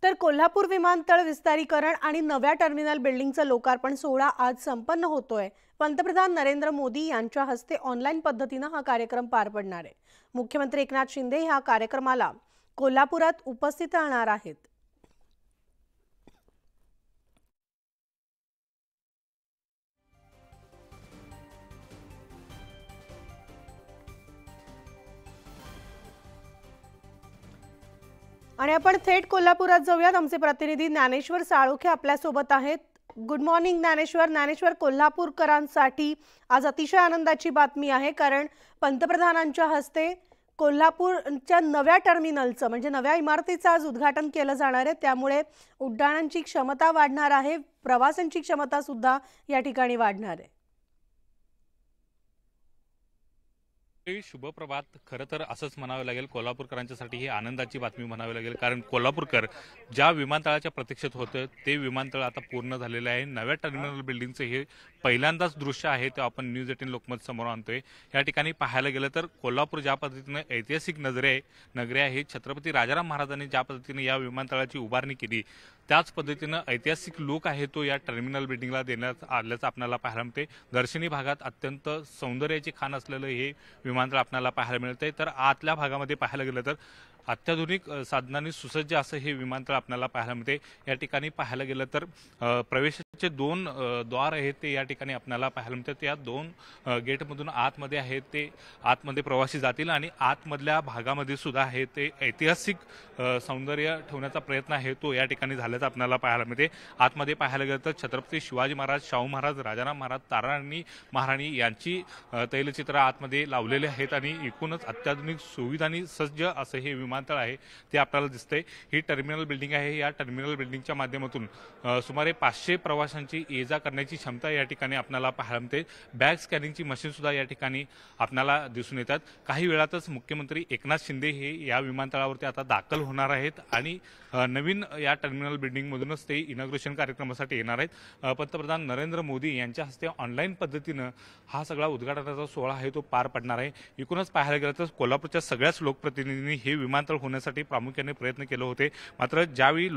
तर कोल्हापूर विमानतळ विस्तारीकरण आणि नव्या टर्मिनल बिल्डिंगचं लोकार्पण सोहळा आज संपन्न होतोय। पंतप्रधान नरेंद्र मोदी यांच्या हस्ते ऑनलाईन पद्धतीने हा कार्यक्रम पार पडणार आहे। मुख्यमंत्री एकनाथ शिंदे ह्या कार्यक्रमाला कोल्हापुरात उपस्थित राहणार आहेत। आणि आपण थेट कोल्हापुरात जाऊयात। आमचे प्रतिनिधी ज्ञानेश्वर साळोखे आपल्या सोबत आहेत। गुड मॉर्निंग ज्ञानेश्वर, कोल्हापूरकरांसाठी आज अतिशय आनंदाची बातमी आहे, कारण पंतप्रधानांच्या हस्ते कोल्हापूरच्या नव्या टर्मिनलचं म्हणजे नव्या इमारतीचं आज उद्घाटन केलं जाणार आहे। त्यामुळे उड्डाणांची क्षमता वाढणार आहे, प्रवासांची क्षमता सुद्धा या ठिकाणी वाढणार आहे। शुभ प्रभात। खरं तर असंच म्हणावं लागेल, कोल्हापूरकरांच्यासाठी ही आनंदाची बातमी म्हणावी लागेल, कारण कोल्हापूरकर ज्या विमानतळाच्या प्रतीक्षेत होते ते विमानतळ आता पूर्ण झालेलं आहे। नव्या टर्मिनल बिल्डिंगचं हे पहिल्यांदाच दृश्य आहे ते आपण न्यूज 18 लोकमत समोर आणतोय। या ठिकाणी पाहायला गेलं तर कोल्हापूर ज्या पद्धतीने ऐतिहासिक नगरी आहे, छत्रपती राजाराम महाराजांनी ज्या पद्धतीने या विमानतळाची उभारणी केली त्याच पद्धतीने ऐतिहासिक लुक आहे तो या टर्मिनल बिल्डिंगला देण्यात आल्याचं आपल्याला पाहायला मिळते। दर्शनी भागात अत्यंत सौंदर्याची खाण असलेलं हे विमानतळ आपल्याला पाहायला मिळते। तर आतल्या भागामध्ये पाहायला गेलं तर अत्याधुनिक साधनांनी सुसज्ज असं हे विमानतळ आपल्याला पाहायला मिळते। या ठिकाणी पाहायला गेलं तर प्रवेशाचे दोन द्वार आहेत ते या ठिकाणी आपल्याला पाहायला मिळतात। त्या दोन गेटमधून आतमध्ये आहेत ते आतमध्ये प्रवासी जातील आणि आतमधल्या भागामध्ये सुद्धा आहे ते ऐतिहासिक सौंदर्य ठेवण्याचा प्रयत्न आहे तो या ठिकाणी झाल्याचं आपल्याला पाहायला मिळते। आतमध्ये पाहायला गेलं तर छत्रपती शिवाजी महाराज, शाहू महाराज, राजाराम महाराज, ताराराणी महाराणी यांची तैलचित्र आतमध्ये लावलेले आहेत आणि एकूणच अत्याधुनिक सुविधांनी सज्ज असं हे विमानतळ आहे ते आपल्याला दिसतंय। ही टर्मिनल बिल्डिंग आहे। या टर्मिनल बिल्डिंगच्या माध्यमातून सुमारे 500 प्रवाशांची ये-जा करण्याची क्षमता या ठिकाणी आपल्याला पाहायला मिळते। बॅग स्कॅनिंगची मशीन सुद्धा या ठिकाणी आपल्याला दिसून येतात। काही वेळातच मुख्यमंत्री एकनाथ शिंदे हे या विमानतळावरती आता दाखल होणार आहेत आणि नवीन या टर्मिनल बिल्डिंगमधूनच ते इनॉग्रेशन कार्यक्रमासाठी येणार आहेत। पंतप्रधान नरेंद्र मोदी यांच्या हस्ते ऑनलाईन पद्धतीनं हा सगळा उद्घाटनाचा सोहळा आहे तो पार पडणार आहे। एकूणच पाहायला गेलं तर कोल्हापूरच्या सगळ्याच लोकप्रतिनिधींनी हे विमानतळ होण्यासाठी प्रामुख्याने प्रयत्न केले होते। मात्र ज्यावेळी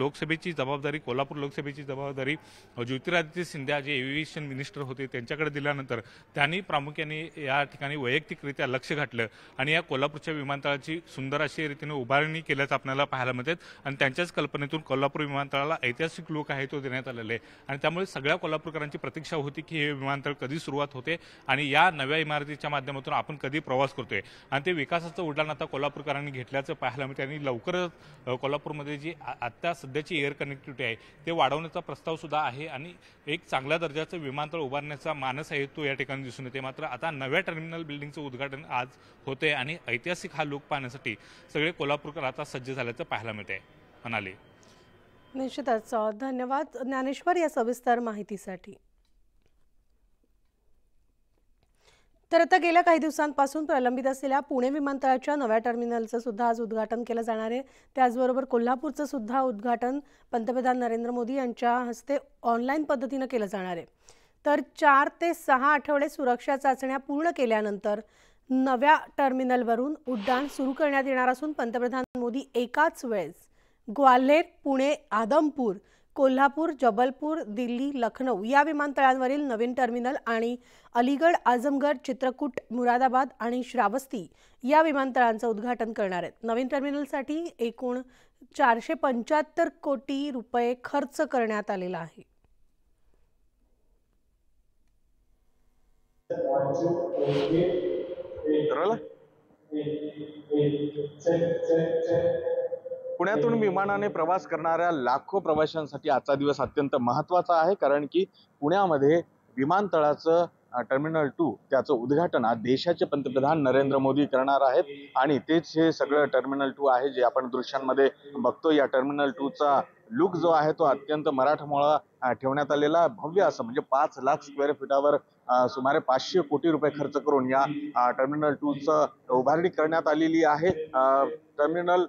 कोल्हापूर लोकसभेची जबाबदारी ज्योतिरादित्य सिंधिया जे एव्हिएशन मिनिस्टर होते त्यांच्याकडे दिल्यानंतर त्यांनी प्रामुख्याने या ठिकाणी वैयक्तिकरित्या लक्ष घातलं आणि या कोल्हापूरच्या विमानतळाची सुंदर अशी रीतीने उभारणी केल्याचं आपल्याला पाहायला मिळते आणि त्यांच्याच कल्पनेतून कोल्हापूर विमानतळाला ऐतिहासिक लुक आहे तो देण्यात आलेला आहे आणि त्यामुळे सगळ्या कोल्हापूरकरांची प्रतीक्षा होती की हे विमानतळ कधी सुरुवात होते आणि या नव्या इमारतीच्या माध्यमातून आपण कधी प्रवास करतोय आणि ते विकासाचं उड्डाण आता कोल्हापूरकरांनी घेतल्याचं पाहायला मिळते आणि लवकरच कोल्हापूरमध्ये जी आता सध्याची एअर कनेक्टिव्हिटी आहे ते वाढवण्याचा प्रस्ताव सुद्धा आहे आणि एक चांगल्या दर्जाचं विमानतळ उभारण्याचा मानस आहे तो या ठिकाणी दिसून येते। मात्र आता नव्या टर्मिनल बिल्डिंगचं उद्घाटन आज होते आणि ऐतिहासिक हा लुक पाहण्यासाठी सगळे कोल्हापूरकर आता सज्ज झाल्याचं पाहायला मिळते। म्हणाले निश्चितच धन्यवाद ज्ञानेश्वर या सविस्तर माहितीसाठी। तर आता गेल्या काही दिवसांपासून प्रलंबित असलेल्या पुणे विमानतळाच्या नव्या टर्मिनलचं सुद्धा आज उद्घाटन केलं जाणार आहे। त्याचबरोबर कोल्हापूरचं सुद्धा उद्घाटन पंतप्रधान नरेंद्र मोदी यांच्या हस्ते ऑनलाईन पद्धतीने केलं जाणार आहे। तर 4 ते 6 आठवडे सुरक्षा चाचण्या पूर्ण केल्यानंतर नव्या टर्मिनलवरून उड्डाण सुरू करण्यात येणार असून पंतप्रधान मोदी एकाच वेळेस ग्वाल्हेर, पुणे, आदमपूर, कोल्हापूर, जबलपूर, दिल्ली, लखनौ या विमानतळांवरील नवीन टर्मिनल आणि अलीगड, आजमगड, चित्रकूट, मुरादाबाद आणि श्रावस्ती या विमानतळांचं उद्घाटन करणार आहेत। नवीन टर्मिनलसाठी एकूण 475 कोटी रुपये खर्च करण्यात आलेला आहे। पुण्यातून विमानाने प्रवास करणाऱ्या लाखो प्रवाशांसाठी आजचा दिवस अत्यंत महत्त्वाचा आहे, कारण की पुण्यामध्ये विमानतळाचं टर्मिनल 2 त्याचं उद्घाटन आज देशाचे पंतप्रधान नरेंद्र मोदी करणार आहेत आणि तेच हे सगळं टर्मिनल 2 आहे जे आपण दृश्यांमध्ये बघतो। या टर्मिनल 2 चा लुक जो आहे तो अत्यंत मराठमोळा ठेवण्यात आलेला भव्य असं म्हणजे 5 लाख स्क्वेअर फीटावर सुमारे 500 कोटी रुपये खर्च करून या टर्मिनल 2 चं उभारणी करण्यात आलेली आहे। टर्मिनल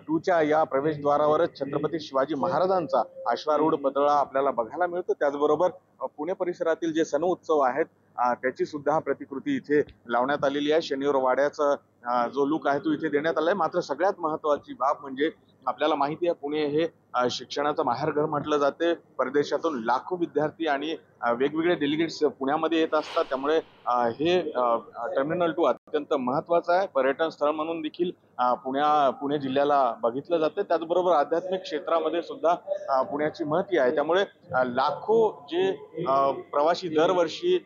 2 च्या या प्रवेशद्वारावरच छत्रपती शिवाजी महाराजांचा अश्वारूढ पुतळा आपल्याला बघायला मिळतो। त्याचबरोबर पुणे परिसरातील जे सण उत्सव आहेत त्याची सुद्धा प्रतिकृती इथे लावण्यात आलेली आहे। शनिवार वाड्याचा जो लुक आहे तो इथे देण्यात आलाय। मात्र सगळ्यात महत्त्वाची बाब म्हणजे आपल्याला माहिती आहे पुणे हे शिक्षणाचं माहेरघर म्हटलं जाते. परदेशातून लाखो विद्यार्थी आणि वेगवेगळे डेलिगेट्स पुण्यामध्ये येत असतात. त्यामुळे हे टर्मिनल 2 अत्यंत महत्वाचं आहे. पर्यटन स्थळ म्हणून देखील पुणे जिल्ह्याला बघितलं जातं. त्याचबरोबर आध्यात्मिक क्षेत्रामध्ये सुद्धा पुण्याची महती आहे. त्यामुळे लाखो जे प्रवासी दरवर्षी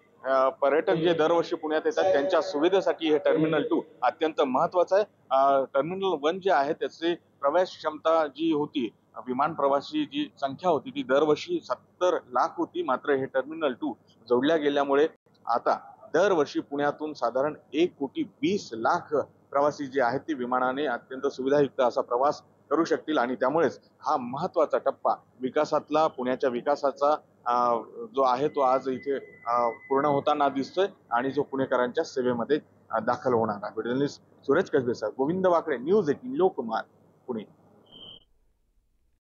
पर्यटक जे दरवर्षी पुण्यात येतात त्यांच्या सुविधेसाठी हे टर्मिनल 2 अत्यंत महत्वाचं आहे. टर्मिनल 1 जे आहे त्याची प्रवेश क्षमता जी होती, विमान प्रवासी जी संख्या होती ती दरवर्षी 70 लाख होती. मात्र हे टर्मिनल 2 जोडल्या गेल्यामुळे आता दरवर्षी पुण्यातून साधारण 1,20,00,000 प्रवासी जे आहेत ते विमानाने अत्यंत सुविधायुक्त असा प्रवास करू शकतील आणि त्यामुळेच हा महत्वाचा टप्पा विकासातला पुण्याच्या विकासाचा जो आहे तो आज इथे पूर्ण होताना दिसतोय आणि जो पुणेकरांच्या सेवेमध्ये दाखल होणार आहे. जर्नलिस्ट सूरज कसबेसह गोविंद वाकडे, न्यूज 18 लोकमत, पुणे.